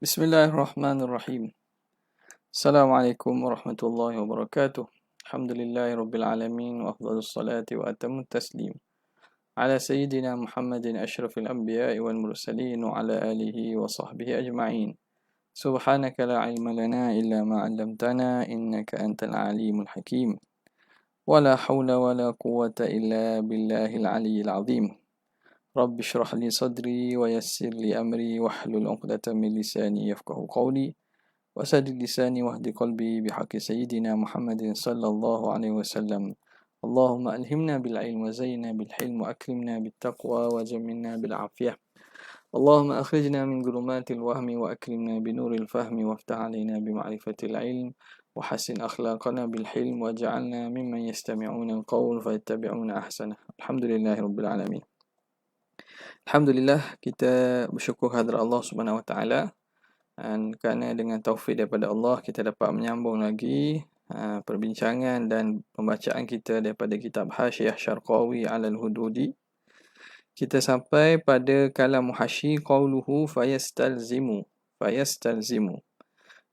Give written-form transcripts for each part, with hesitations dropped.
Bismillahirrahmanirrahim. Assalamualaikum warahmatullahi wabarakatuh. Alhamdulillahi rabbil alamin wa afdhalus salati wa atammut taslim ala sayyidina Muhammadin asyrafil anbiya'i wal mursalin wa ala alihi wa sahbihi ajma'in. Subhanaka la ilma lana illa ma 'allamtana innaka antal alimul hakim. Wa la hawla wa la quwwata illa billahil aliyyil azim. Rabbi shrah li sadri wa yassir li amri wahlul 'uqdatam min lisani yafqahu qawli. وسدد لساني واهد قلبي بحق سيدنا محمد صلى الله عليه وسلم. اللهم ألهمنا بالعلم وزينا بالحلم وأكرمنا بالتقوى وجملنا بالعافية. اللهم أخرجنا من ظلمات الوهم وأكرمنا بنور الفهم وافتح علينا بمعرفة العلم وحسن أخلاقنا بالحلم واجعلنا ممن يستمعون القول فيتبعون أحسنه. الحمد لله رب العالمين. Alhamdulillah, kita bersyukur kehadrat Allah Subhanahu Wa Taala. Dan kerana dengan taufik daripada Allah kita dapat menyambung lagi perbincangan dan pembacaan kita daripada kitab Hasyiah Syarqawi 'ala al-Hududi. Kita sampai pada kalam muhasyi qauluhu fayastalzimu.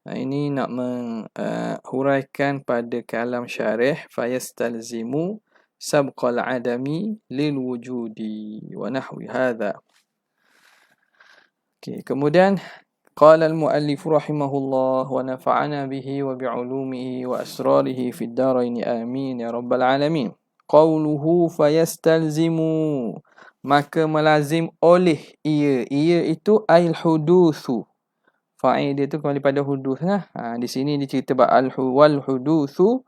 Ini nak menghuraikan pada kalam syarih fayastalzimu sabqal adami lil wujudi wa nahwi hadha. Kemudian قال المؤلف رحمه الله ونفعنا به وبعلومه وأسراره في الدارين آمين يا رب العالمين. قوله فيستلزم maka melazim oleh ia itu ail hudutsu. Fa'il dia tu kembali pada hudus lah. Di sini dia cerita wal hudutsu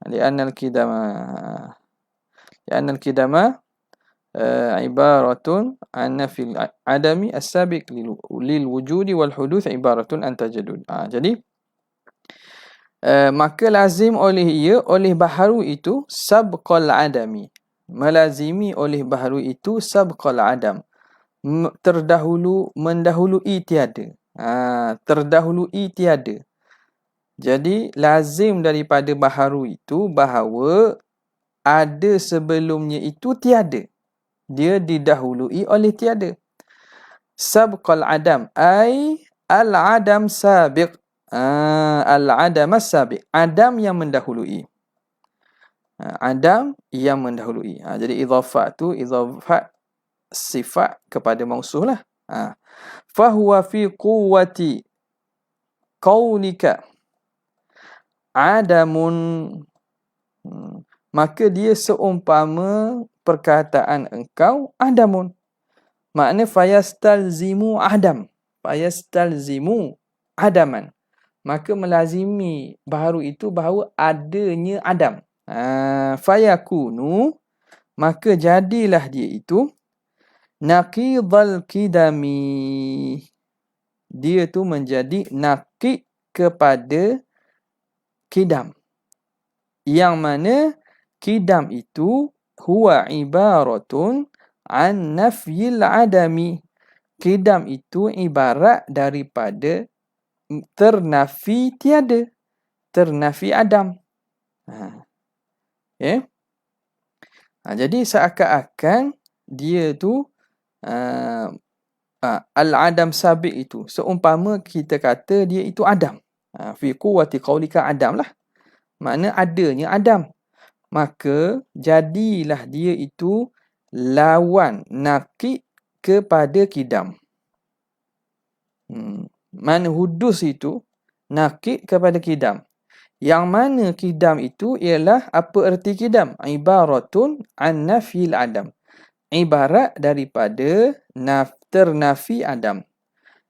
li'anna al-qidama ibaratun an nafil adami as-sabiq lil wujudi wal huduth ibaratun an tajaddud. Jadi maka lazim oleh baharu itu sabqal adami. Melazimi oleh baharu itu sabqal adam. Mendahului tiada. Terdahului tiada. Jadi lazim daripada baharu itu bahawa ada sebelumnya itu tiada. Dia didahului oleh tiada. Sabqal adam ay al-adam sabiq. Al-adam as-sabiq. Adam yang mendahului. Adam yang mendahului. Jadi idhafat tu idhafat sifat kepada mausuh lah. Fahuwa fi quwwati qawlika adamun. Maka dia seumpama perkataan engkau adamun. Makna fayastalzimu adam. Fayastalzimu adaman. Maka melazimi baharu itu bahawa adanya adam. Fayakunu. Maka jadilah dia itu naqidhal qidami. Dia tu menjadi naqid kepada qidam. Yang mana qidam itu huwa ibaratun an nafyil adami. Qidam itu ibarat daripada ternafi tiada. Ternafi adam. Jadi seakan-akan dia tu al-adam sabiq itu. Seumpama kita kata dia itu adam. Fi quwwati qaulika adam lah. Makna adanya adam. Maka jadilah dia itu lawan naqid kepada qidam. Mana hudus itu naqid kepada qidam. Yang mana qidam itu ialah apa erti qidam? Ibaratun an nafyil adam. Ibarat daripada ternafi adam.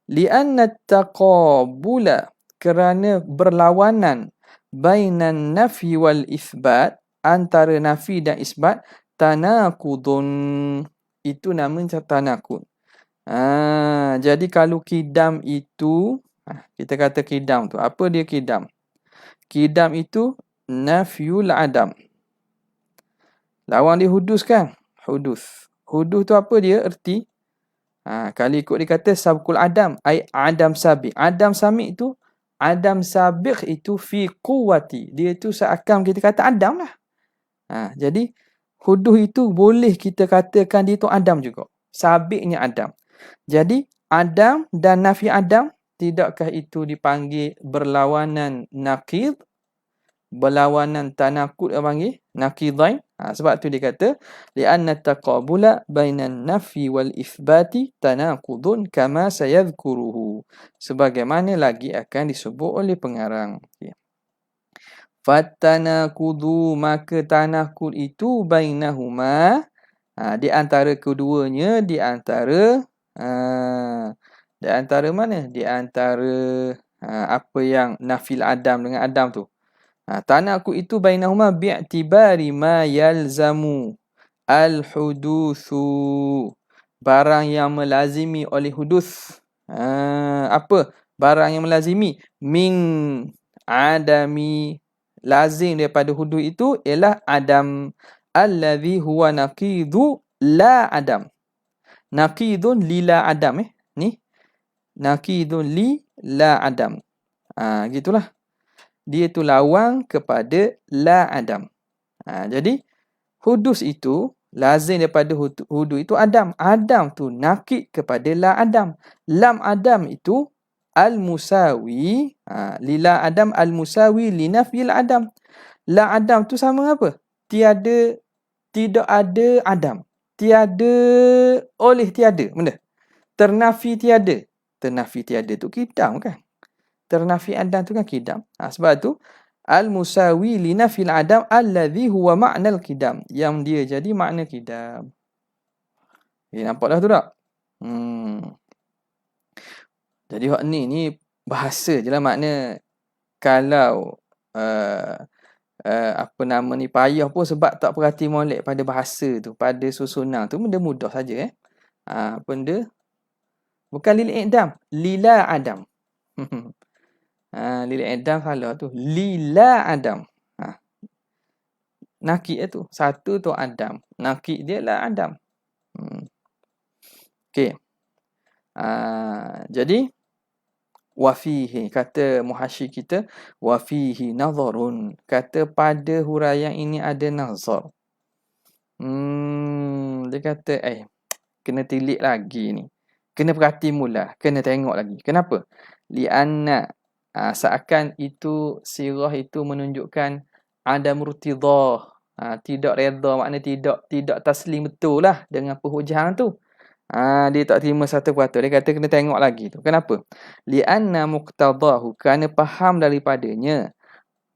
Li'anna taqabula, kerana berlawanan bainan nafi wal isbat, antara nafi dan isbat, tanaqudun, itu namanya tanaqud. Jadi kalau qidam itu, kita kata qidam tu, apa dia qidam? Qidam itu nafyul adam. Lawan dia hudus kan? Hudus. Hudus tu apa dia erti? Kalau ikut dia kata sabqul adam, ai adam sabiq. Adam sabiq itu, adam sabiq itu fi quwwati. Dia tu seakan kita kata adam lah. Jadi huduh itu boleh kita katakan dia tu Adam juga. Sabiqnya Adam. Jadi adam dan nafi adam, tidakkah itu dipanggil berlawanan naqid? Berlawanan tanaqud apa panggil? Naqidain. Sebab tu dia kata li'anna taqabula bainan nafi wal ithbati tanaqudun kama sayadhkuruhu. Sebagaimana lagi akan disebut oleh pengarang. Okay. Fatanaqudu, maka tanaqud itu bainahuma, di antara keduanya, di antara mana? Di antara apa yang nafil adam dengan adam tu. Tanaqud itu bainahuma bi'tibari ma yalzamu al-huduthu, barang yang melazimi oleh hudus. Apa? Barang yang melazimi min adami, lazim daripada hudud itu ialah adam, alladhi huwa naqidu la adam. Naqidun li la adam ni. Naqidun li la adam. Gitulah. Dia tu lawang kepada la adam. Jadi hudus itu lazim daripada hudud itu adam. Adam tu naqid kepada la adam. Lam adam itu al-musawi, lila adam al-musawi li nafyil adam. La adam tu sama apa? Tiada, tidak ada adam. Tiada oleh tiada. Benda. Ternafi tiada. Ternafi tiada tu kidam kan? Ternafi adam tu kan kidam. Sebab tu al-musawi li nafyil adam alladhi huwa ma'nal kidam. Yang dia jadi makna kidam. Nampaklah tu tak? Jadi hak ni bahasa je lah, makna kalau apa nama ni payah pun sebab tak perhati molek pada bahasa tu, pada susunan tu, benda mudah saja benda bukan lil i'dam, lila adam. Lil i'dam salah tu, lila adam. Nakid tu satu tu adam, nakid dia lah adam. Okey. Jadi wafihi, kata muhasyi kita, wafihi nazarun, kata pada huraian ini ada nazar. Dia kata kena tilik lagi ni, kena perhati mula, kena tengok lagi. Kenapa? Lianna, seakan itu sirah itu menunjukkan ada murtidah, tidak redha, makna tidak taslim betul lah dengan perhujaan tu. Dia tak terima satu kata. Dia kata kena tengok lagi tu. Kenapa? Li'anna muqtadahu, kerana faham daripadanya,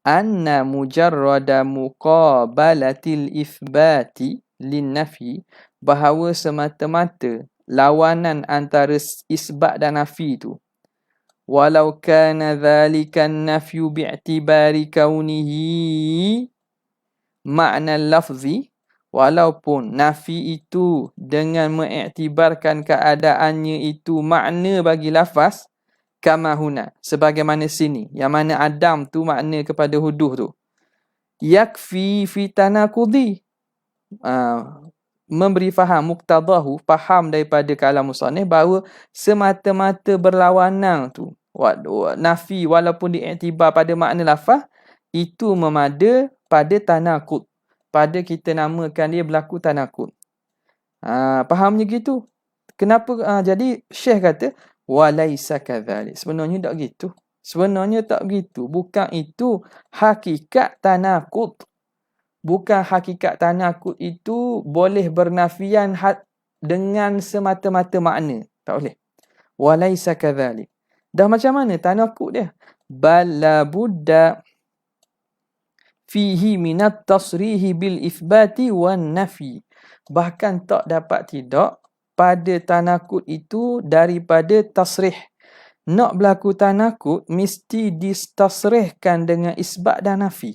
anna mujarrada muqabalatil ithbati linnafi, bahawa semata-mata lawanan antara isbat dan nafi tu, walau kana dhalikan nafyu bi'tibari kaunihi makna lafzi, walaupun nafi itu dengan mengiktibarkan keadaannya itu makna bagi lafaz, kama huna, sebagaimana sini, yang mana adam tu makna kepada huduh tu. Yakfi fi tanaqudi, memberi faham, muqtadahu, faham daripada kalam musannif bahawa semata-mata berlawanan tu, nafi walaupun diiktibar pada makna lafaz, itu memada pada tanaqud, pada kita namakan dia berlaku tanaqud. Fahamnya gitu. Kenapa? Jadi Syekh kata walaisa kadzalik. Sebenarnya tak gitu. Sebenarnya tak gitu. Bukan itu hakikat tanaqud. Bukan hakikat tanaqud itu boleh bernafian dengan semata-mata makna. Tak boleh. Walaisa kadzalik. Dah macam mana tanaqud dia? Bal la budda fihi minat tasrihi bil ithbati wan nafi. Bahkan tak dapat tidak pada tanaqud itu daripada tasrih. Nak berlaku tanaqud mesti distasrihkan dengan isbat dan nafi.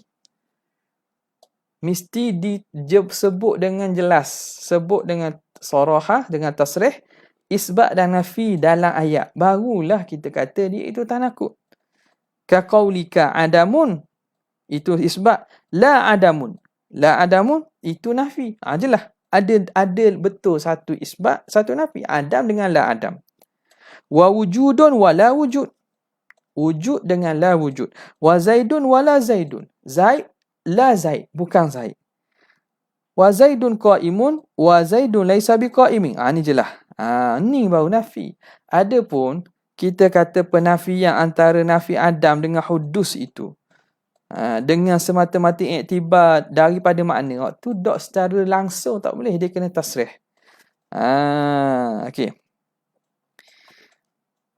Mesti disebut dengan jelas, sebut dengan sarahah, dengan tasrih, isbat dan nafi dalam ayat. Barulah kita kata dia itu tanaqud. Ka qaulika adamun, itu isbat. La adamun. La adamun itu nafi. Jelas. Ada betul satu isbat, satu nafi. Adam dengan la adam. Wa wujudun wa la wujud. Wujud dengan la wujud. Wa zaidun wa la zaidun. Zaid, la zaid. Bukan zaid. Wa zaidun qa'imun wa zaidun laisa biqa'imin. Ni jelas. Ni baru nafi. Adapun kita kata penafian antara nafi adam dengan hudus itu, dengan semata-mata iktibar daripada makna, waktu dok secara langsung tak boleh, dia kena tasrih. Okey.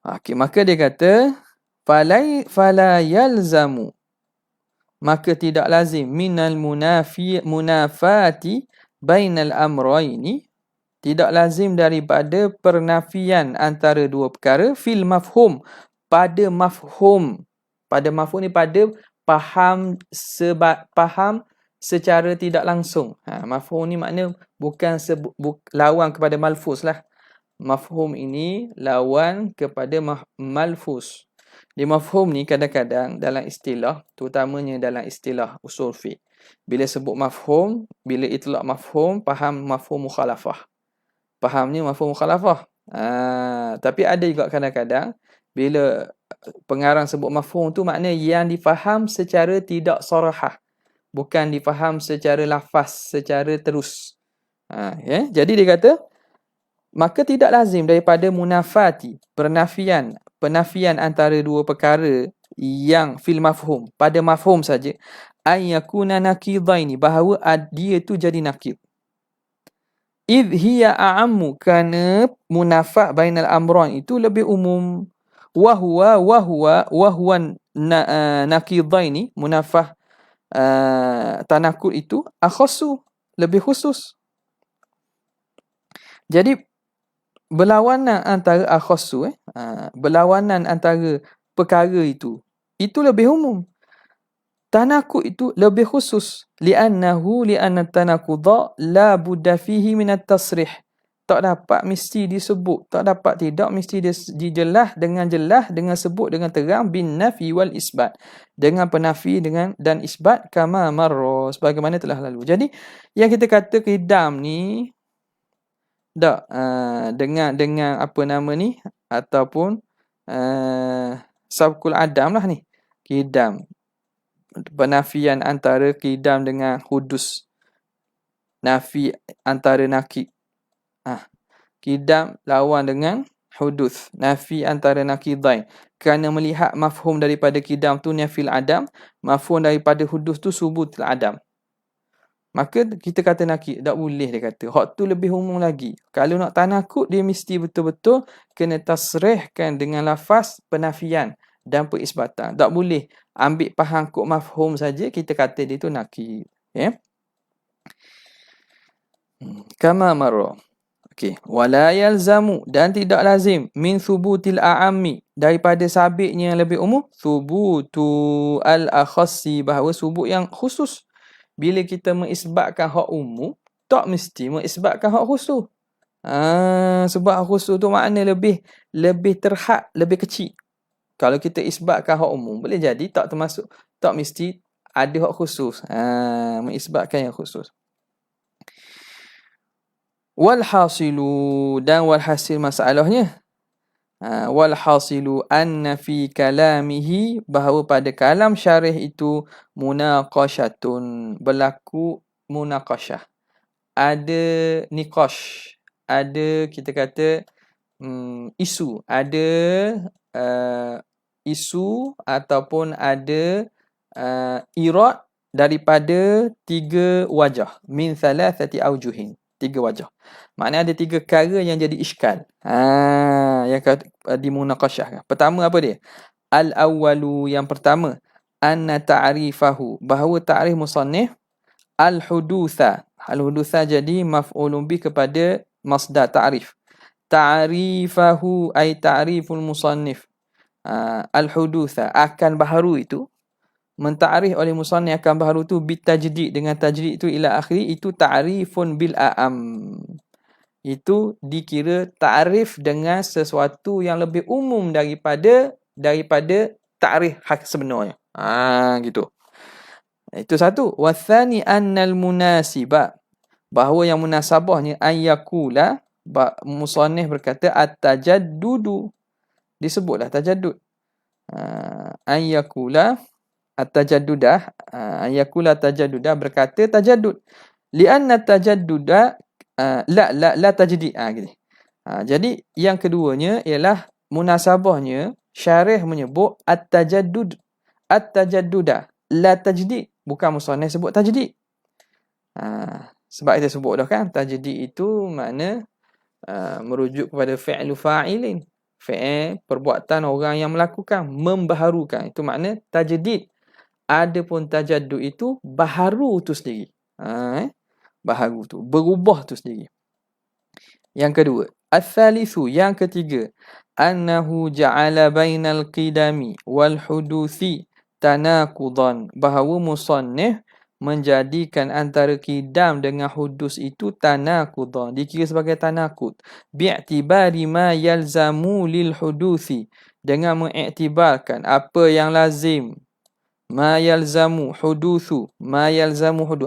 Okey, maka dia kata fala yalzamu, maka tidak lazim minal munafati bainal amrayni, tidak lazim daripada pernafian antara dua perkara fil mafhum, pada mafhum. Pada mafhum ni pada faham secara tidak langsung. Mafhum ni makna bukan lawan kepada malfuz lah. Mafhum ini lawan kepada malfuz. Di mafhum ni kadang-kadang dalam istilah, terutamanya dalam istilah usul fiqh, bila sebut mafhum, bila itlaq mafhum, faham mafhum mukhalafah. Fahamnya mafhum mukhalafah. Tapi ada juga kadang-kadang bila pengarang sebut mafhum tu makna yang difaham secara tidak sarahah, bukan difaham secara lafaz, secara terus. Jadi dia kata maka tidak lazim daripada munafati, penafian antara dua perkara yang fil mafhum, pada mafhum saja, ayyakuna naqidaini, bahawa dia tu jadi naqid. Idh hiya a'ammu, kerana munafah bainal amran itu lebih umum. Wahwa naqidaini, munafah tanakud itu akhassu, lebih khusus. Jadi berlawanan antara akhassu, berlawanan antara perkara itu lebih umum. Tanakud itu lebih khusus. Li'anna tanakudha la budda fihi minat tasrih. Tak dapat mesti disebut, tak dapat tidak mesti dijelas dengan sebut dengan terang bin nafi wal isbat, dengan penafi dan isbat, kama marra, sebagaimana telah lalu. Jadi yang kita kata qidam ni tak dengan apa nama ni, ataupun sabkul adam lah ni, qidam, penafian antara qidam dengan hudus, nafi antara nakid. Qidam lawan dengan hudus, nafi antara naqidain. Kerana melihat mafhum daripada qidam tu nafil adam, mafhum daripada hudus tu subutul adam, maka kita kata nakid. Tak boleh, dia kata. Hak tu lebih umum lagi. Kalau nak tanakut, dia mesti betul-betul kena tasrihkan dengan lafaz penafian dan perisbatan. Tak boleh ambil faham kod mafhum saja kita kata dia tu nakid. Kama marra. Okey, wala yalzamu, dan tidak lazim min thubutil a'ammi, daripada sabitnya yang lebih umum, thubutu al-akhassi, bahawa subut yang khusus. Bila kita mengisbatkan hak umum, tak mesti mengisbatkan hak khusus. Sebab hak khusus tu makna lebih terhad, lebih kecil. Kalau kita isbatkan hak umum, boleh jadi tak termasuk, tak mesti ada hak khusus. Mengisbatkan yang khusus. Walhasilu, dan walhasil masalahnya, walhasilu anna fi kalamihi, bahawa pada kalam syarih itu munaqashatun, berlaku munaqashah, ada niqash, ada kita kata isu, ada isu ataupun ada irad daripada tiga wajah, min thalathati aujuhin, tiga wajah. Maknanya ada tiga perkara yang jadi iskal. Yang dimunaqashah. Pertama apa dia? Al-awwalu, yang pertama, anna ta'rifahu, bahawa ta'rif musannif al-hudutha. Al-hudutha jadi maf'ulun bih kepada masdar ta'rif. Ta'rifahu ay ta'riful musannif. Al-hudutha, akan baharu itu, mentarikh oleh musannif akan baharu tu bitajdid, dengan tajdid itu ila akhiri, itu ta'rifun bil a'am. Itu dikira ta'rif dengan sesuatu yang lebih umum daripada ta'rif hak sebenarnya. Gitu. Itu satu. Wathani annal munasiba, bahawa yang munasabahnya ayyakula, musannif berkata at-tajaddudu, disebutlah tajaddud. Ayyakula at-tajaddudah, ayyakula tajaddudah, berkata tajaddud. Lianna tajadduda la tajdid. Gini. Jadi yang keduanya ialah munasabahnya syarih menyebut at-tajadduda la tajdid, bukan musannif sebut tajdid. Sebab kita sebut dah kan, tajdid itu makna merujuk kepada fi'lu fa'ilin, fi'il perbuatan orang yang melakukan, membaharukan, itu makna tajdid. Adapun tajaddud itu baharu tu sendiri, baharu tu, berubah tu sendiri. Yang kedua, al-thalithu, yang ketiga, annahu ja'ala bainal qidami wal huduthi tanakudan, bahawa musannif menjadikan antara kidam dengan hudus itu tanakudan, dikira sebagai tanakud, bi'tibari ma yalzamu lil huduthi, dengan mengiktibarkan apa yang lazim, ma yalzamu huduthu,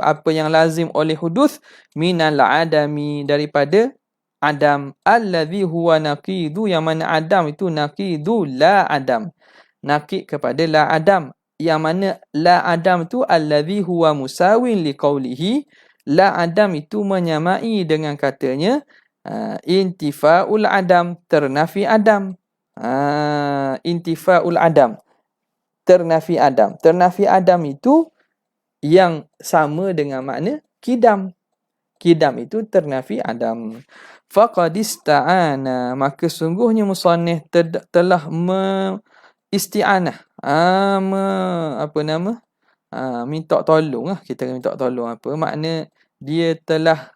apa yang lazim oleh hudus, minal adami, daripada adam, alladhi huwa naqidu, yang mana adam itu naqidu la adam, naqid kepada la adam, yang mana la adam tu alladhi huwa musawin liqaulihi, la adam itu menyamai dengan katanya intifa'ul adam, ternafi adam. Intifa'ul adam, ternafi adam. Ternafi adam itu yang sama dengan makna kidam. Kidam itu ternafi adam. Faqad ista'ana, maka sungguhnya musannif telah isti'anah, minta tolong lah. Kita minta tolong apa? Makna dia telah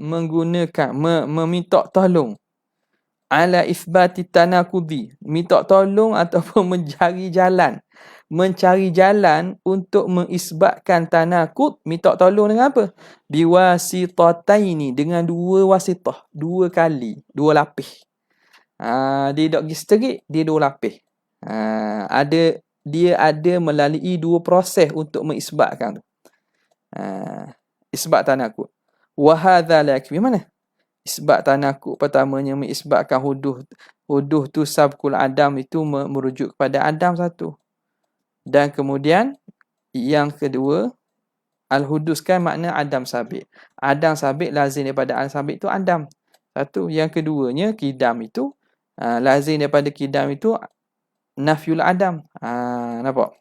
menggunakan, meminta tolong ala isbati tanakudi, minta tolong ataupun mencari jalan untuk mengisbatkan tanakud. Minta tolong dengan apa? Biwasitataini, dengan dua wasitah, dua kali, dua lapis. Dia tak pergi seterik, dia dua lapis. Dia ada melalui dua proses untuk mengisbatkan tu. Isbat tanakud. Wa hadza la yakfi, mana? Isbat tanakud pertamanya mengisbatkan huduh tu sabkul adam, itu merujuk kepada adam satu. Dan kemudian yang kedua, al-hudus kan makna adam sabit. Adam sabit lazim daripada al sabit itu adam satu. Yang keduanya kidam itu lazim daripada kidam itu nafyul adam. Nampak?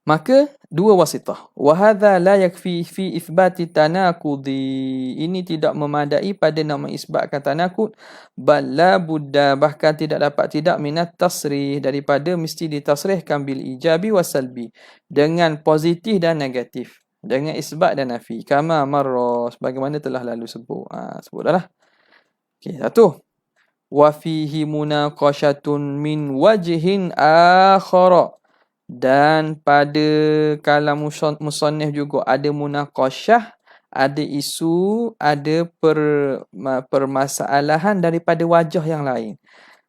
Maka dua wasitah. Wa hadza la yakfi fi itsbati tanaqudi, ini tidak memadai pada nama isbatkan tanakud. Bal la budda, bahkan tidak dapat tidak, minat tasrih, daripada mesti ditasrihkan bil ijabi wasalbi, dengan positif dan negatif, dengan isbat dan nafi, kama marra, sebagaimana telah lalu sebut. Sebut dah lah. Okey, satu. Wa fihi munaqashatun min wajhin akhara, dan pada kalam musannif juga ada munaqashah, ada isu, ada permasalahan daripada wajah yang lain.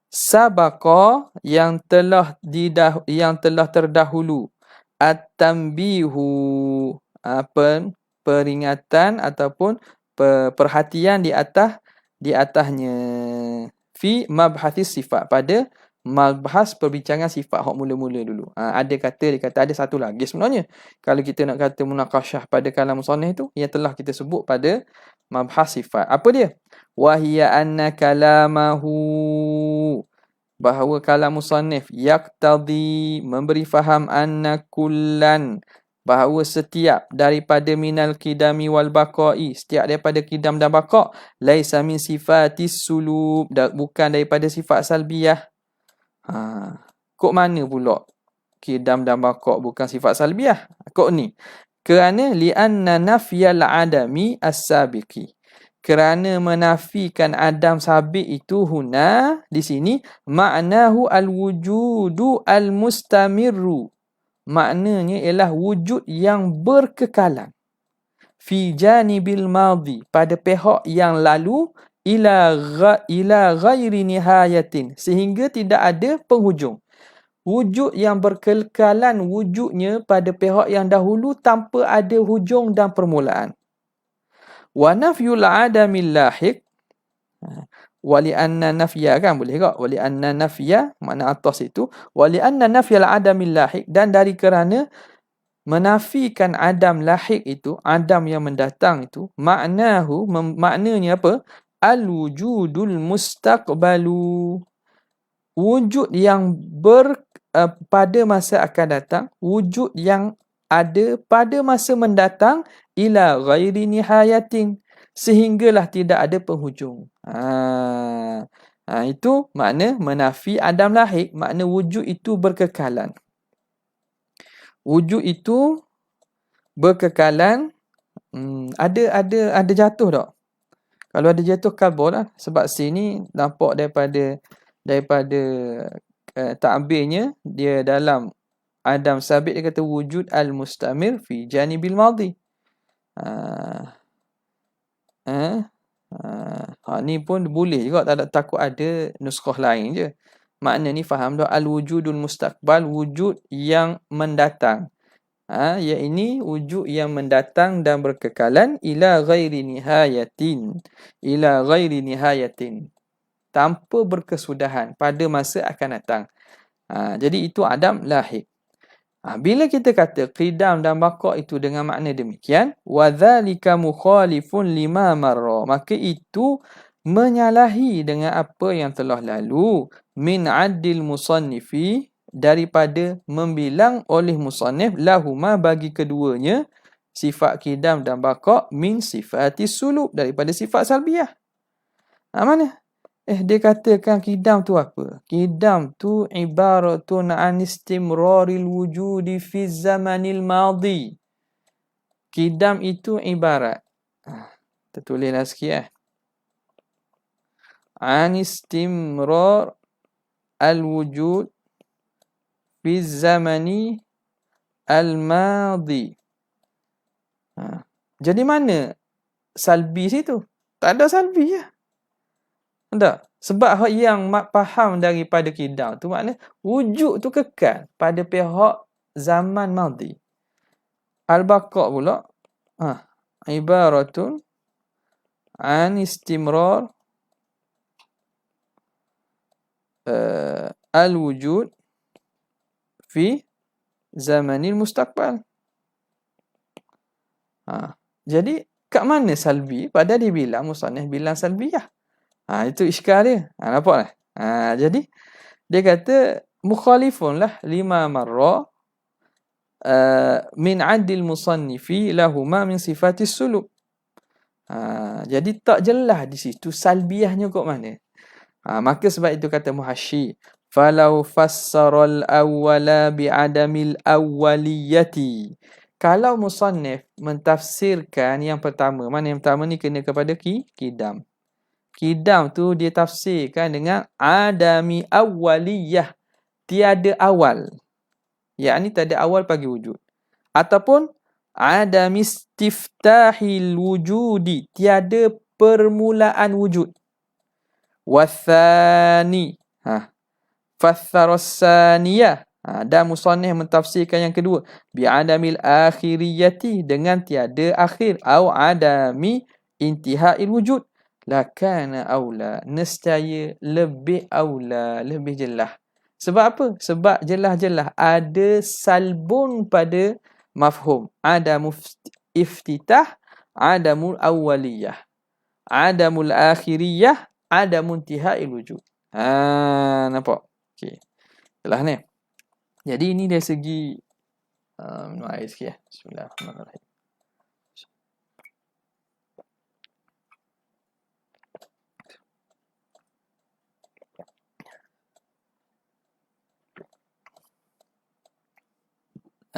Sabaqa, yang telah terdahulu, at-tanbihu, peringatan ataupun perhatian di atasnya, fi mabhathis sifat, pada mabhas perbincangan sifat hak mula-mula dulu. Dia kata ada satu lagi sebenarnya. Kalau kita nak kata munaqashah pada kalam musannif itu, yang telah kita sebut pada mabhas sifat. Apa dia? Wa hiya anna kalamahu, bahawa kalam musannif yaqtadi, memberi faham, anna kullan, bahawa setiap daripada minal qidami wal baqai, setiap daripada qidam dan baqa, laisa min sifatis sulub, bukan daripada sifat salbiyah. Kok mana pula qidam dan baqa bukan sifat salbiyah? Kok ni? Kerana li'anna nafyal adami as-sabiqi, kerana menafikan adam sabit itu, huna, di sini, maknahu al-wujudu al-mustamirru, maknanya ialah wujud yang berkekalan, fi janibil madhi, pada pihak yang lalu, ila ghairi nihayatin, sehingga tidak ada penghujung. Wujud yang berkekalan wujudnya pada pihak yang dahulu tanpa ada hujung dan permulaan. Wa nafyul adamil lahiq, wali anna nafya, kan boleh tak? Wali anna nafya, makna atas itu, wali anna nafyal adamil lahiq, dan dari kerana menafikan adam lahik itu, adam yang mendatang itu, maknanya apa? Al-wujudul mustaqbalu. Wujud yang pada masa akan datang, wujud yang ada pada masa mendatang, ila ghairi nihayatin, sehinggalah tidak ada penghujung. Itu makna menafi adam lahik, makna wujud itu berkekalan. Wujud itu berkekalan. Ada jatuh tak? Kalau ada jatuh kabur lah. Sebab sini nampak daripada ta'birnya, dia dalam Adam sabit, dia kata wujud al-mustamir fi janibil madhi. Ni pun boleh juga, takut ada nuskah lain je. Makna ni faham dah, al-wujudul mustaqbal, wujud yang mendatang. Ini wujud yang mendatang dan berkekalan, ila ghairi nihayatin, tanpa berkesudahan, pada masa akan datang. Jadi itu adam lahik. Bila kita kata qidam dan baqa' itu dengan makna demikian, wa dzalika mukhalifun lima marra, maka itu menyalahi dengan apa yang telah lalu, min addil musannifi, daripada membilang oleh musannif, lahuma, bagi keduanya, sifat qidam dan baqa' min sifatis sulub, daripada sifat salbiyah. Mana? Dia katakan qidam tu apa? Qidam tu ibaratun an istimraril wujudi fi zamanil madhi. Qidam itu ibarat. Tertulislah sikit. An istimrar al-wujud fi zamani al-madhi. Jadi mana salbi situ? Tak ada salbi je. Tak? Sebab yang faham daripada qidam tu makna wujud tu kekal pada pihak zaman madhi. Al-baqa' pula ibaratun an istimrar al-wujud fi zamanil mustaqbal. Jadi kat mana salbi? Padahal dia bilang, musannif bilang salbiyah. Itu iskal dia. Nampak tak? Jadi dia kata mukhalifun lah lima marra min adil musannifi lahuma min sifatis sulub. Jadi tak jelas di situ salbiyahnya kat mana. Maka sebab itu kata muhasyi, falau fassaral awwala bi'adamil awwaliyati. Kalau musannif mentafsirkan yang pertama, mana yang pertama ni kena kepada qidam. Qidam tu dia tafsirkan dengan adami awwaliyah, tiada awal. Yakni tiada awal bagi wujud. Ataupun adami istiftahil wujudi, tiada permulaan wujud. Wathani, fatharasaniyah, dan musannif mentafsirkan yang kedua, bi'adamil akhiriyati, dengan tiada akhir, au adami intihail wujud, lakana aula, nescaya lebih aula, lebih jelas. Sebab apa? Sebab jelas-jelas ada salbun pada mafhum. Adamul iftitah, adamul awwaliyah, adamul akhiriyah, adamul intihail wujud. Nampak? Okey. Jelas ni. Jadi ini dari segi minum air sikit. Bismillahirrahmanirrahim.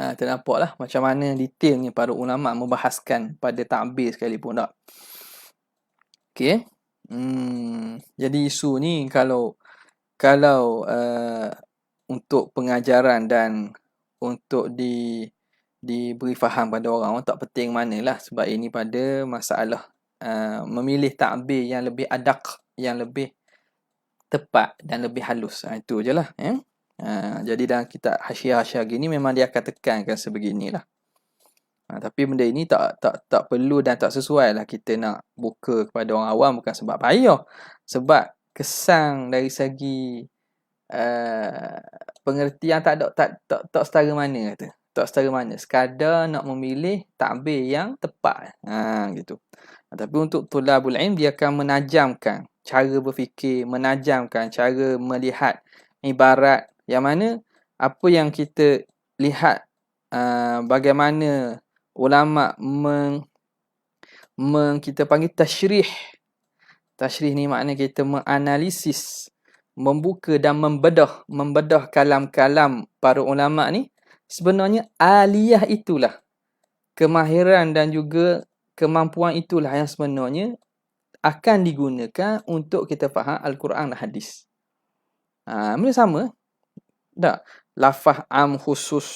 Ternampaklah macam mana detailnya para ulama membahaskan pada ta'bir sekalipun tak. Okey. Jadi isu ni kalau untuk pengajaran dan untuk diberi faham pada orang tak penting manalah, sebab ini pada masalah memilih ta'bir yang lebih adaq, yang lebih tepat dan lebih halus. Itu je lah. Jadi dalam kitab hasyiah-hasyiah gini memang dia akan tekankan sebeginilah. Tapi benda ini tak perlu dan tak sesuai lah kita nak buka kepada orang awam, bukan sebab payah. Sebab kesan dari segi pengertian tak setara mana kata. Tak setara makna. Sekadar nak memilih takbir yang tepat. Gitu. Tapi untuk tulabul ilm, dia akan menajamkan cara berfikir, menajamkan cara melihat ibarat yang mana apa yang kita lihat bagaimana ulama kita panggil tasyrih. Tasyrih ni makna kita menganalisis, membuka dan membedah kalam-kalam para ulama ni. Sebenarnya aliyah itulah, kemahiran dan juga kemampuan itulah yang sebenarnya akan digunakan untuk kita faham Al-Quran dan hadis. Mula sama tak? Lafaz am khusus,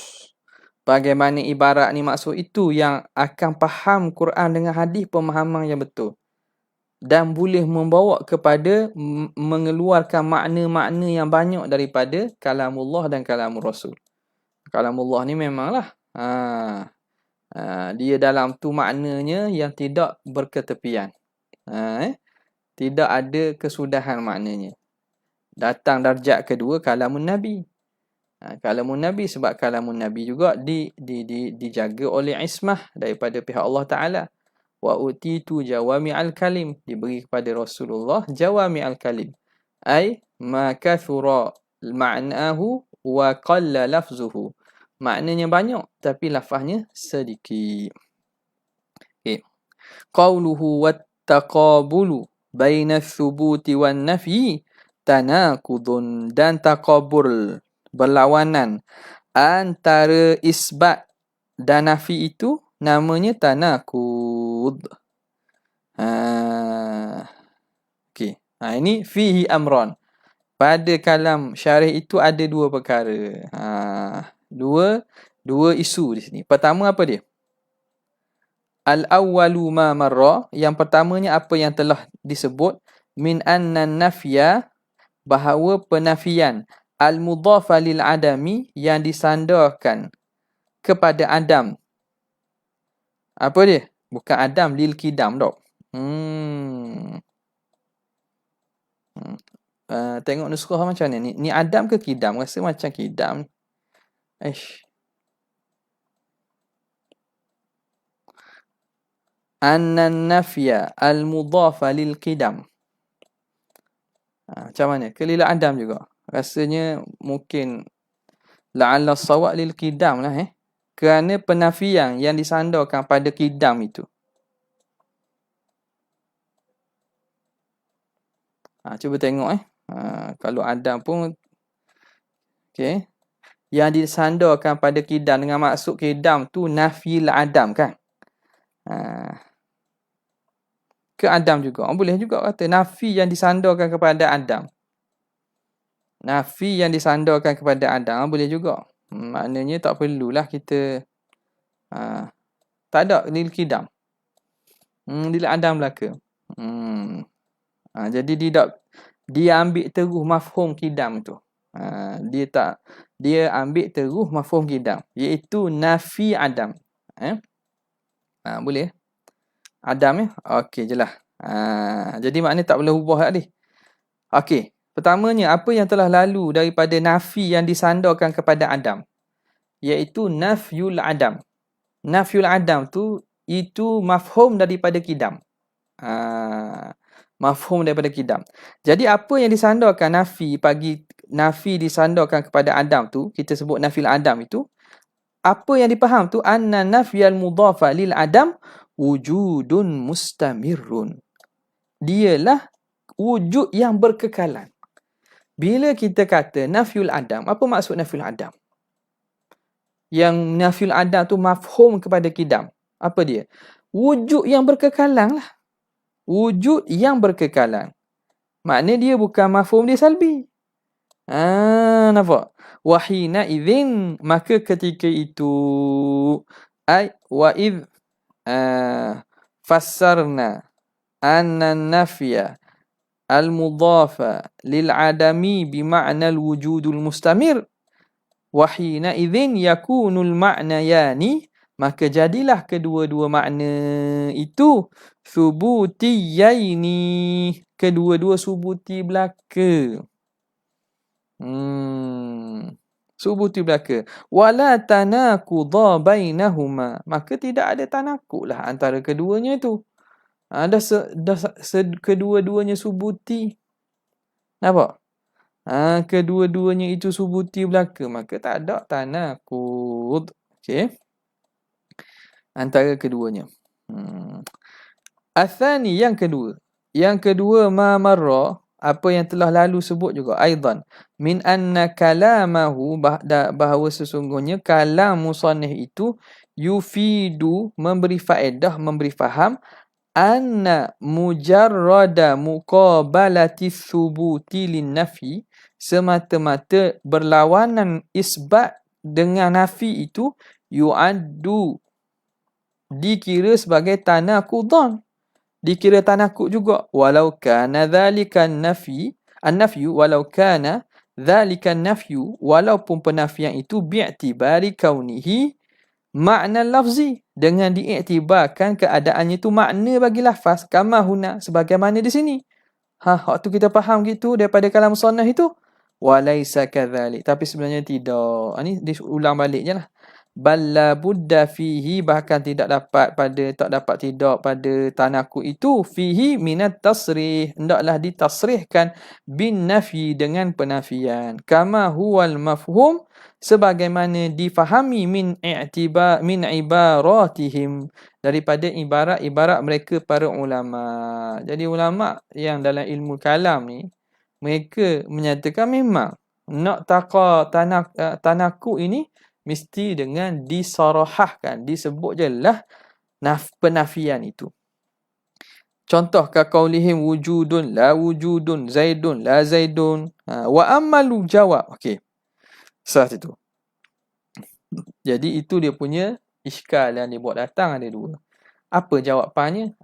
bagaimana ibarat ni maksud, itu yang akan faham Quran dengan hadis pemahaman yang betul. Dan boleh membawa kepada mengeluarkan makna-makna yang banyak daripada kalamullah dan kalamur Rasul. Kalamullah ni memanglah dia dalam tu maknanya yang tidak berketepian. Tidak ada kesudahan maknanya. Datang darjat kedua kalamun Nabi. Kalamun Nabi, sebab kalamun Nabi juga dijaga oleh ismah daripada pihak Allah Ta'ala. Wa utitu jawami'al kalim, diberi kepada Rasulullah jawami'al kalim. Ay ma kathura ma'nahu wa qalla lafzuhu. Maknanya banyak tapi lafaznya sedikit. Okay. Qawluhu wattaqabulu baina thubuti wan nafyi tanaqudun, dan taqabul, berlawanan antara isbat dan nafi itu namanya tanaqud. Okay. Ini fihi amran. Pada kalam syarih itu ada dua perkara. Dua isu di sini. Pertama apa dia? Al-awwalu ma marra, yang pertamanya apa yang telah disebut, min anna nafya, bahawa penafian, al-mudhafa lil adami, yang disandarkan kepada Adam. Apa dia? Bukan Adam lil kidam dok. Tengok nuskhah macam ni. Ni Adam ke kidam? Rasa macam kidam. Anna nafya al-mudhafa lil qidam. Macam mana? Kelila Adam juga. Rasanya mungkin la'alla sawab lil qidam lah kerana penafian yang disandarkan pada qidam itu. Cuba tengok kalau Adam pun okey, yang disandarkan pada qidam, dengan maksud qidam tu nafil Adam kan. Ke Adam juga. Boleh juga kata nafi yang disandarkan kepada Adam. Nafi yang disandarkan kepada Adam boleh juga. Maknanya tak perlulah kita tak ada lil kidam. Lil Adam belaka. Jadi dia ambil terus mafhum kidam tu. Dia ambil terus mafhum kidam, iaitu nafi Adam. Boleh? Adam okey jelah. Jadi maknanya tak boleh ubah lagi. Okey, pertamanya apa yang telah lalu daripada nafi yang disandarkan kepada Adam, iaitu nafyul Adam. Nafyul Adam tu itu mafhum daripada kidam. Mafhum daripada kidam. Jadi apa yang disandarkan nafi disandarkan kepada Adam tu, kita sebut nafil Adam itu, apa yang dipaham tu, anna nafyal mudhafa lil Adam wujudun mustamirrun. Dialah wujud yang berkekalan. Bila kita kata nafyul Adam, apa maksud nafyul Adam? Yang nafyul Adam tu mafhum kepada kidam. Apa dia? Wujud yang berkekalan lah. Wujud yang berkekalan. Maknanya dia bukan mafhum dia salbi. Nampak? Wahina idzin, maka ketika itu, wa idh fassarna anna nafya al-mudhafa lil adami bima'na al-wujudul mustamir, wa hina idzin yakunul ma'nayani, maka jadilah kedua-dua makna itu subutiyaini, kedua-dua subuti belaka. Subuti belaka. Wala tanaqudha bainahuma. Maka tidak ada tanaqud lah antara keduanya tu. Kedua-duanya subuti. Nampak? Kedua-duanya itu subuti belaka. Maka tak ada tanaqud. Okey. Antara keduanya. Athani, yang kedua. Yang kedua, ma marra, apa yang telah lalu sebut juga, aidan min anna kalamahu, bahawa sesungguhnya kalam musannif itu yufidu, memberi faedah, memberi faham, anna mujarrada muqabalati thubuti linnafi, semata-mata berlawanan isbat dengan nafi itu yu'addu, dikira sebagai tanaqudan, dikira tanakuk juga. Walau kana dhalika an-nafyu, walau kana dhalika an-nafyu, walaupun penafian itu bi'tibari kaunihi makna lafzi, dengan diiktibarkan keadaannya itu makna bagi lafaz, kama huna, sebagaimana di sini. Waktu kita faham gitu daripada kalam musannaf itu, walaisa kadzalik, tapi sebenarnya tidak. Ini diulang balik je lah. Balla budda fihi, bahkan tak dapat tidak pada tanakuk itu, fihi minat tasrih, hendaklah ditasrihkan bin nafi, dengan penafian, kama huwal mafhum, sebagaimana difahami min ibaratihim, daripada ibarat-ibarat mereka para ulama. Jadi ulama yang dalam ilmu kalam ni, mereka menyatakan memang nak tanakuk ini mesti dengan disarahahkan, disebut je lah penafian itu. Contoh kaqaulihim wujudun la wujudun, zaidun la zaidun. Wa ammalu jawab. Okey. Sah itu. Jadi itu dia punya iskal yang dia buat datang ada dua. Apa jawapannya?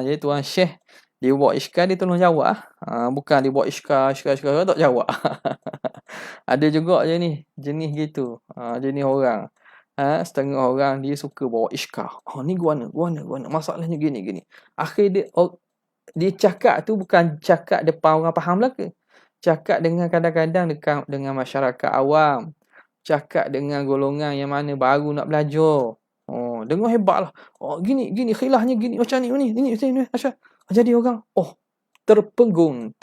Jadi tuan Syekh dia buat iskal, dia tolong jawab. Bukan dia buat iskal tak jawab. Ada juga je ni jenis gitu. Jenis orang. Setengah orang dia suka bawa iskal. Ni guana. Masalahnya gini. Akhir dia cakap tu bukan cakap depan orang faham belaka. Cakap dengan kadang-kadang dekat dengan masyarakat awam. Cakap dengan golongan yang mana baru nak belajar. Dengar hebatlah. Gini khilafnya gini macam ni. Jadi orang terpengong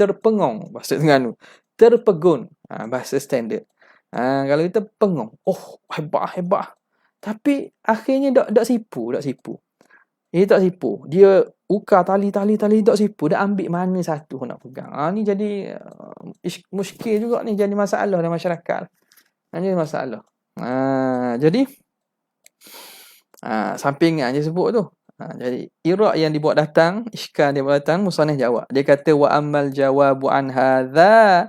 bahasa Terengganu. Terpegun, bahasa standard. Kalau kita pengong, hebat. Tapi akhirnya tak sipu. Dia tak sipu. Dia ukar tali tak sipu. Dia ambil mana satu nak pegang. Ni jadi muskil juga ni, jadi masalah dalam masyarakat. Jadi masalah. Jadi sampingan je sebut tu. Jadi iraq yang dibuat datang, iskal dia buat datang, musannif jawab. Dia kata wa ammal jawabu an hadza,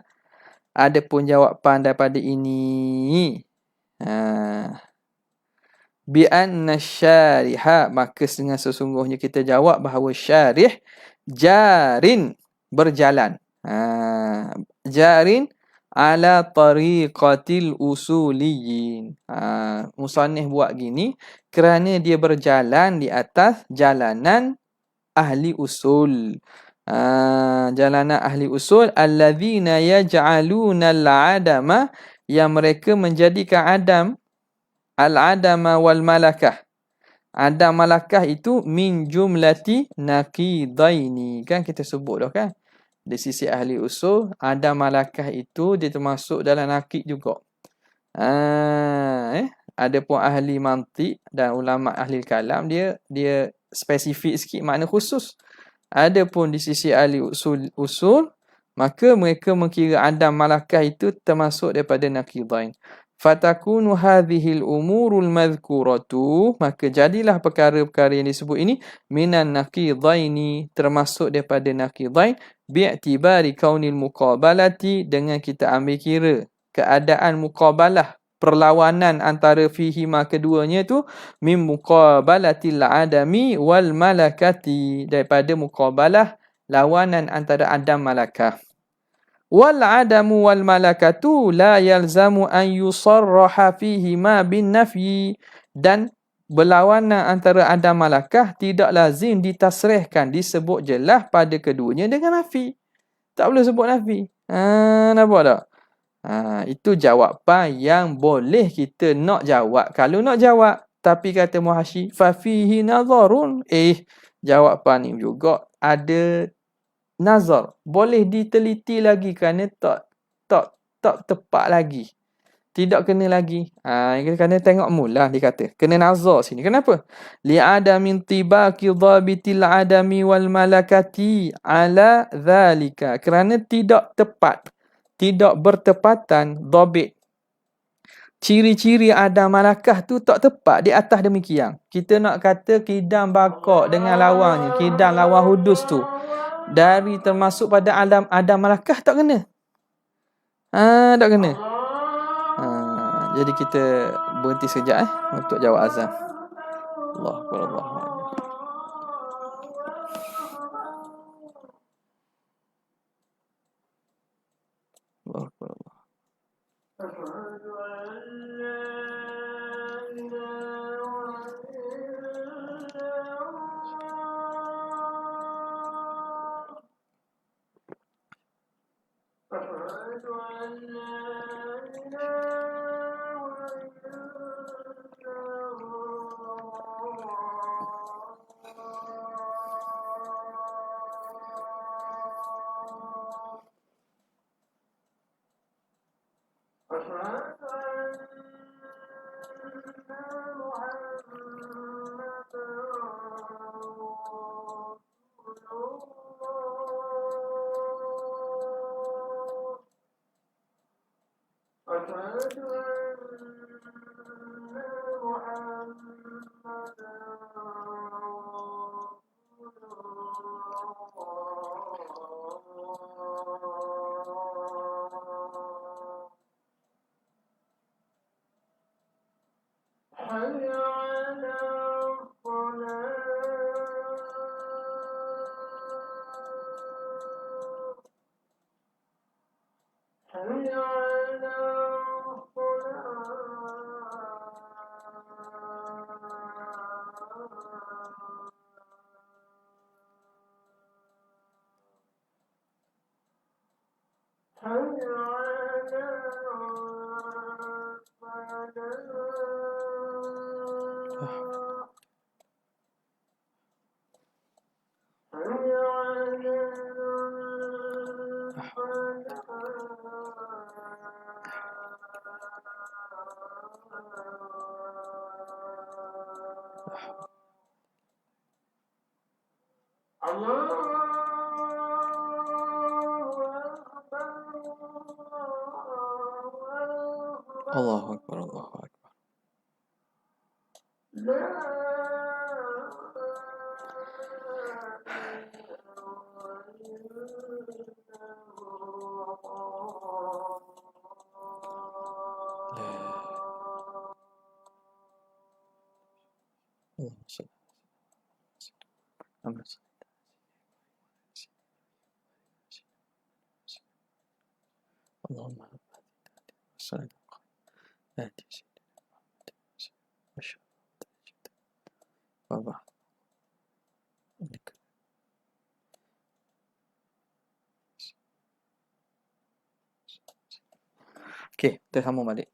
adapun jawapan daripada ini, bi anna syariha, maka dengan sesungguhnya kita jawab bahawa syarih jarin, berjalan, jarin ala tariqatil usuliyin. Musannif buat gini kerana dia berjalan di atas jalanan ahli usul. Jalanan ahli usul alladzina yaj'aluna al-adama, yang mereka menjadikan al-adama wal malakah. Adam malakah itu min jumlati naqidaini. Kan kita sebut dah kan. Di sisi ahli usul, Adam malakah itu dia termasuk dalam nakid juga. Adapun ahli mantik dan ulama ahli kalam, dia spesifik sikit makna khusus. Adapun di sisi ahli usul, maka mereka mengkira Adam malakah itu termasuk daripada naqidain. Fatakunu hadhil umurul madhkuratu, maka jadilah perkara-perkara yang disebut ini minan naqidaini, termasuk daripada naqidain, bi'tibari kaunil muqabalati, dengan kita ambil kira keadaan muqabalah, perlawanan antara fihima keduanya tu, min muqabalatil adami wal malakati, daripada muqabalah lawanan antara adam malakah. Wal adamu wal malakatu la yalzamu an yusarraha fihima bin nafyi, dan berlawanan antara adam malakah tidak lazim ditasrihkan, disebut jelas pada keduanya dengan nafi. Tak boleh sebut nafi. Nampak tak? Itu jawapan yang boleh kita nak jawab. Kalau nak jawab, tapi kata Muhasyi, fafihi nazarun. Jawapan ni juga ada nazar. Boleh diteliti lagi kerana tak tepat lagi. Tidak kena lagi. Kena tengok mula dia kata. Kena nazar sini. Kenapa? Li'adamin tibaki dhabitil adami wal malakati ala dhalika. Kerana tidak tepat. Tidak bertepatan dhabit. Ciri-ciri adam malakah tu tak tepat di atas demikian. Kita nak kata kidam bakak dengan lawannya. Kidam lawan hudus tu. Dari termasuk pada adam malakah tak kena. Tak kena. Jadi kita berhenti sekejap untuk jawab azan. Allah Akbar, Allah Akbar. Allah Akbar, Allah. Allahu Akbar, Allahu Akbar. Allahumma salli Okey, kita sambung balik.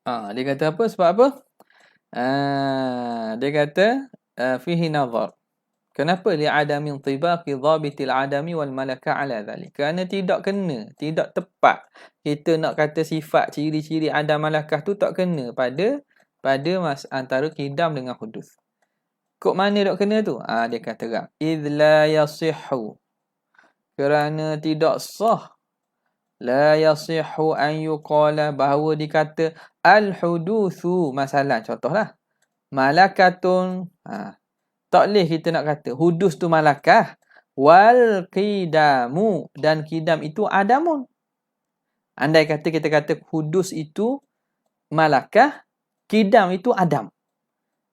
Dia kata apa? Sebab apa? Dia kata fihi nazar. Kenapa li'adamin tibaqi dhabitil adami wal malaka ala dhalik? Kerana tidak kena, tidak tepat. Kita nak kata sifat ciri-ciri adam malakah tu tak kena pada antara kidam dengan hudus. Kok mana tak kena tu? Dia kata terang. Idh la yasihhu. Kerana tidak sah. La yasihhu an yuqala, bahawa dikata al-huduthu. Masalah, contohlah. Malakatun. Tak boleh kita nak kata hudus tu malakah. Wal qidamu. Dan kidam itu adamun. Andai kata kita kata hudus itu malakah. Kidam itu adam.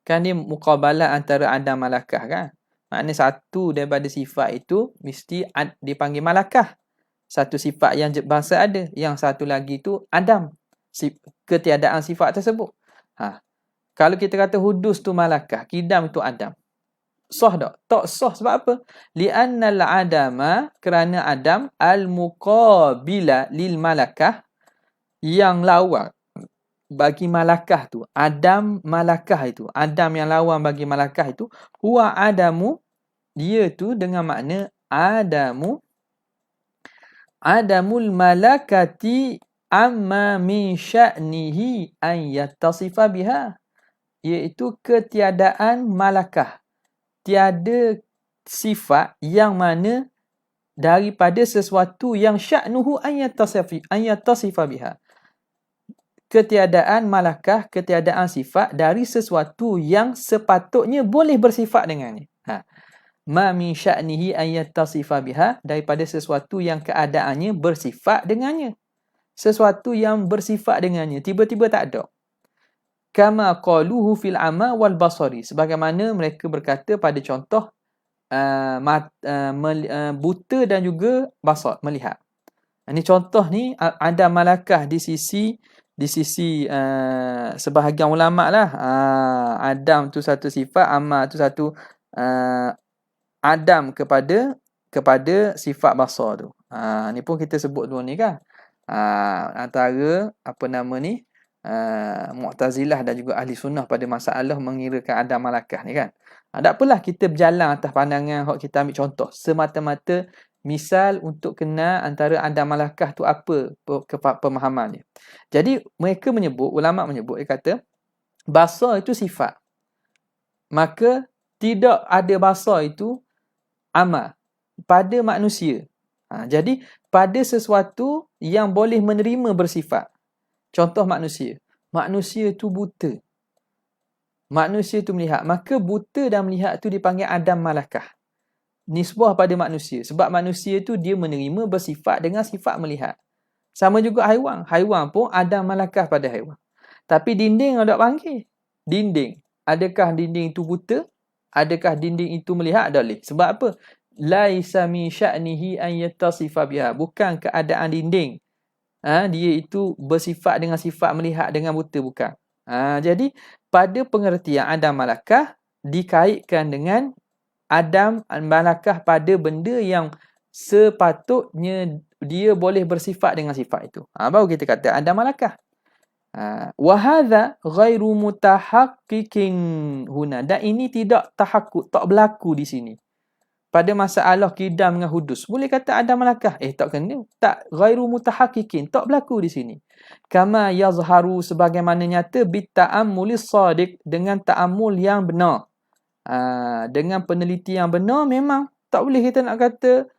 Kan dia muqabalah antara adam malakah kan. Maknanya satu daripada sifat itu mesti dipanggil malakah. Satu sifat yang bangsa ada. Yang satu lagi itu adam. Ketiadaan sifat tersebut. Kalau kita kata hudus tu malakah. Kidam itu adam. Sah tak? Tak sah. Sebab apa? Li'annal adama, kerana adam al-muqabila lil malakah. yang lawan bagi malakah tu, adam malakah itu, adam yang lawan bagi malakah itu, huwa adamu, dia tu dengan makna adamul malakati amma min sya'nihi an yattasifa biha, iaitu ketiadaan malakah, tiada sifat yang mana daripada sesuatu yang sya'nuhu an yattasifa biha, ketiadaan malakah, ketiadaan sifat dari sesuatu yang sepatutnya boleh bersifat dengannya. Ma min sya'nihi an yattasifa biha, daripada sesuatu yang keadaannya bersifat dengannya. Sesuatu yang bersifat dengannya tiba-tiba tak ada. Kama qaluhu fil ama wal basari, sebagaimana mereka berkata pada contoh buta dan juga basar, melihat. Ini contoh ni ada malakah di sisi sebahagian ulama lah. Adam tu satu sifat, ama tu satu adam kepada sifat basar tu. Ni pun kita sebut dulu ni kan. Antara apa nama ni, Mu'tazilah dan juga ahli sunnah pada masalah mengirakan adam malakah ni kan. Tak apalah kita berjalan atas pandangan hak kita ambil contoh semata-mata misal untuk kenal antara adam malakah tu apa pemahamannya. Jadi mereka menyebut, ulama menyebut, dia kata basar itu sifat. Maka tidak ada basar itu amal pada manusia. Jadi pada sesuatu yang boleh menerima bersifat. Contoh manusia. Manusia tu buta. Manusia tu melihat. Maka buta dan melihat tu dipanggil adam malakah. Nisbah pada manusia. Sebab manusia tu dia menerima bersifat dengan sifat melihat. Sama juga haiwan. Haiwan pun adam malakah pada haiwan. Tapi dinding ada panggil. Dinding. Adakah dinding itu buta? Adakah dinding itu melihat? Tak boleh. Sebab apa? Laisa min sya'nihi an yattasifa biha. Bukan keadaan dinding. Dia itu bersifat dengan sifat melihat dengan buta, bukan. Jadi pada pengertian adam malakah dikaitkan dengan adam malakah pada benda yang sepatutnya dia boleh bersifat dengan sifat itu. Baru kita kata adam malakah. Wa hadza ghairu mutahaqqiqin huna. Dan ini tidak tahakkuk, tak berlaku di sini. Pada masalah qidam dengan hudus, boleh kata ada malakah? Tak kena. Tak, ghairu mutahaqqiqin, tak berlaku di sini. Kama yazharu, sebagaimana nyata, bitta'ammulis sadiq, dengan ta'ammul yang benar. Dengan peneliti yang benar, memang tak boleh kita nak kata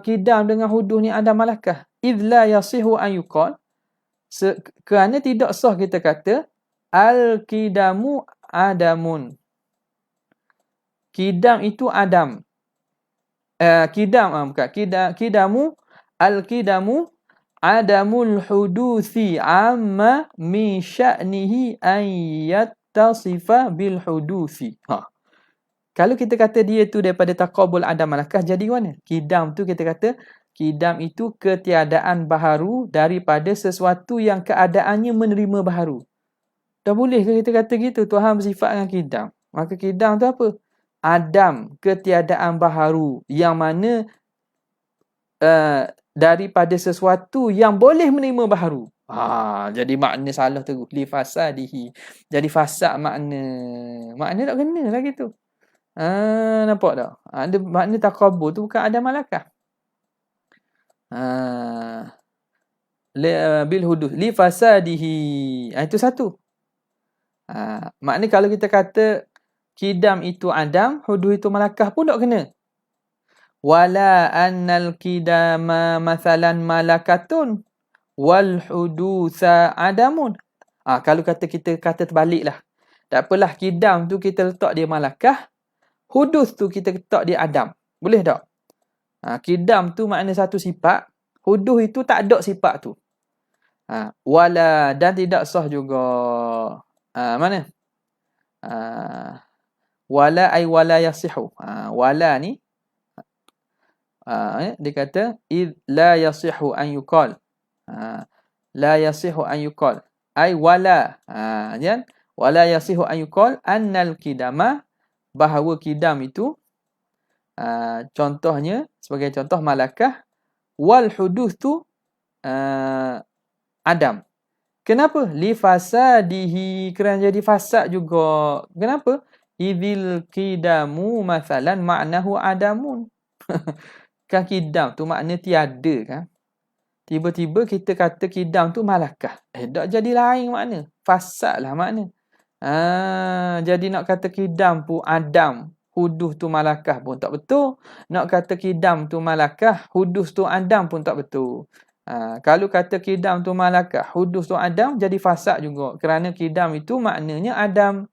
qidam dengan hudus ni ada malakah. Idh la yasihu an yuqal, kerana tidak sah kita kata al-qidamu adamun. Qidam itu adam. Qidamu al-qidamu adamul huduthi amma min sya'nihi an yattasifa bil huduthi. Kalau kita kata dia tu daripada taqabul adam malakah, jadi mana? Qidam tu kita kata qidam itu ketiadaan baharu daripada sesuatu yang keadaannya menerima baharu. Dah boleh ke kita kata gitu? Tuhan bersifat dengan qidam. Maka qidam tu apa? Adam, ketiadaan baharu yang mana daripada sesuatu yang boleh menerima baharu. Jadi makna salah tu. Li fasadihi. Jadi fasad makna. Makna tak kena lah gitu. Nampak tak? Ada makna taqabul tu bukan ada malakah. Bil hudud. Li fasadihi. Itu satu. Makna kalau kita kata qidam itu adam, hudud itu malakah pun tak kena. Wala annal qidama mathalan malakatun wal hudutsa adamun. Kalau kita kata terbaliklah. Tak apalah, qidam tu kita letak dia malakah, hudud tu kita letak dia adam. Boleh tak? Qidam tu makna satu sifat, hudud itu tak ada sifat tu. Wala, dan tidak sah juga. Mana? Wala ay wala yasihu. Wala ni dia kata id la yasihu an yuqal. La yasihu an yuqal. Ay wala. Kan? Wala yasihu an yuqal annal qidama, bahawa qidam itu contohnya sebagai contoh malakah, wal huduth tu Adam. Kenapa? Li fasadihi, kerana jadi fasad juga. Kenapa? Idil qidamu masalan ma'nahu adamun. Kan kidam tu makna tiada kan. Tiba-tiba kita kata kidam tu malakah. Tak jadi lain makna. Fasad lah makna. Jadi nak kata kidam tu Adam, hudus tu malakah pun tak betul. Nak kata kidam tu malakah, hudus tu Adam pun tak betul. Kalau kata kidam tu malakah, hudus tu Adam, jadi fasad juga. Kerana kidam itu maknanya Adam.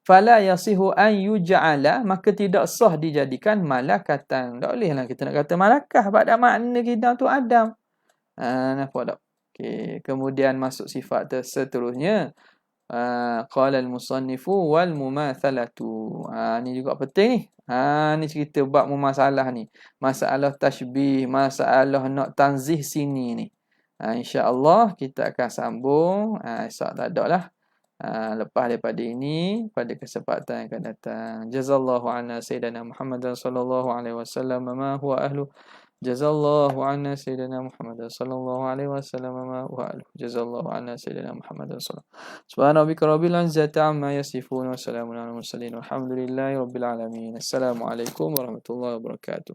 Fala yasihu an yuja'ala, maka tidak sah dijadikan malakatan. Tak bolehlah kita nak kata malakah pada makna kidam tu Adam. Nampak tak? Okey, kemudian masuk sifat seterusnya. Qala al-musannifu wal mumathalatu. Ni juga penting ni. Ni cerita bab mumasalah ni. Masalah tashbih, masalah nak tanzih sini ni. Insya-Allah kita akan sambung. Esok tak ada lah. Lepas daripada ini pada kesempatan yang akan datang. Jazallahu anna sayyidina Muhammadan sallallahu alaihi wasallam ma huwa ahlu. Jazallahu anna sayyidina Muhammadan sallallahu alaihi wasallam ma huwa ahlu. Jazallahu anna sayyidina Muhammadan sallallahu. Subhana rabbika rabbil izzati amma yasifun wa salamun alal mursalin walhamdulillahi rabbil alamin. Assalamualaikum warahmatullahi wabarakatuh.